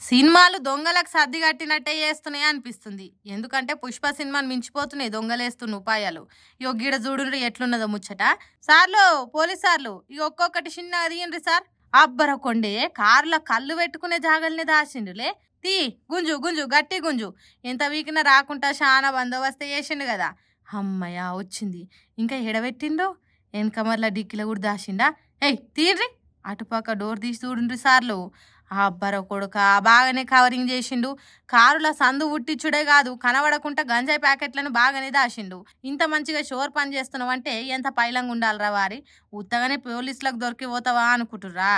సినిమాలు దొంగలకు సర్ది కట్టినట్టే చేస్తున్నాయి అనిపిస్తుంది. ఎందుకంటే పుష్ప సినిమాని మించిపోతున్నాయి దొంగలేస్తున్న ఉపాయాలు. ఇగో గీడ చూడుండ్రి ఎట్లున్నదో ముచ్చట. సార్లు పోలీస్ సార్లు ఇక ఒక్కొక్కటి చిన్నగా తీయండ్రి సార్. అబ్బరకొండే కార్ల కళ్ళు పెట్టుకునే జాగల్ని దాచిండులే. తీ గుంజు గుంజు గట్టి గుంజు. ఎంత వీకినా రాకుండా చాలా బందోబస్తు చేసిండు కదా. అమ్మయ్య వచ్చింది. ఇంకా ఎడబెట్టిండు వెనకమర్ల డిక్కిలో కూడా దాచిండా. ఏయ్ తీర్రి అటుపక్క డోర్ తీసి చూడుండ్రి సార్లు. అబ్బర కొడుక బాగానే కవరింగ్ చేసిండు. కారుల సందు ఉట్టిచ్చుడే కాదు కనబడకుండా గంజాయి ప్యాకెట్లను బాగానే దాచిండు. ఇంత మంచిగా షోర్ పని చేస్తున్నావు అంటే ఎంత పైలంగా ఉండాలిరా వారి. ఉత్తగానే పోలీసులకు దొరికి పోతావా అనుకుంటుర్రా.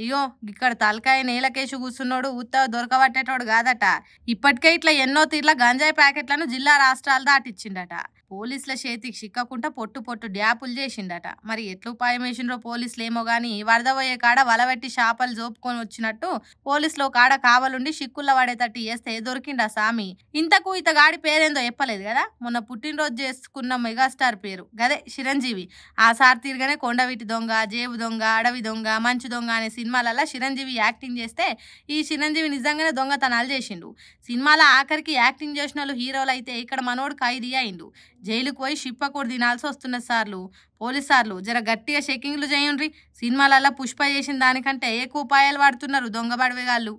అయ్యో ఇక్కడ తలకాయ నేలకేసి కూర్చున్నాడు ఉత్తగా దొరకబట్టేటోడు కాదట. ఇప్పటికే ఇట్లా ఎన్నో తీర్ల గంజాయి ప్యాకెట్లను జిల్లా రాష్ట్రాలు దాటిచ్చిండట. పోలీసుల చేతికి చిక్కకుండా పొట్టు పొట్టు డ్యాపులు చేసిండట. మరి ఎట్లు ఉపాయం వేసిండ్రో పోలీసులు ఏమో గాని వరద పోయే కాడ వలబెట్టి చేపలు జోపుకొని వచ్చినట్టు పోలీసులు కాడ కావలుండి సిక్కుల్లో పడేటట్టు చేస్తే దొరికిండా సామి. ఇంతకు ఇతగాడి పేరేందో చెప్పలేదు కదా. మొన్న పుట్టినరోజు చేసుకున్న మెగాస్టార్ పేరు గదే చిరంజీవి. ఆ సార్ తీరుగానే కొండవీటి దొంగ, జేబు దొంగ, అడవి దొంగ, మంచు దొంగ అనే సినిమాలలో చిరంజీవి యాక్టింగ్ చేస్తే ఈ చిరంజీవి నిజంగానే దొంగతనాలు చేసిండు. సినిమాలో ఆఖరికి యాక్టింగ్ చేసిన వాళ్ళు హీరోలు అయితే ఇక్కడ మనోడు ఖైదీ అయిండు. జైలుకు పోయి షిప్పకూడ తినాల్సి వస్తున్న సార్లు. పోలీస్ సార్లు జర గట్టిగా చెకింగ్లు చేయండ్రి. సినిమాలలో పుష్ప చేసిన దానికంటే ఎక్కువ ఉపాయాలు వాడుతున్నారు దొంగ బడవేగాళ్ళు.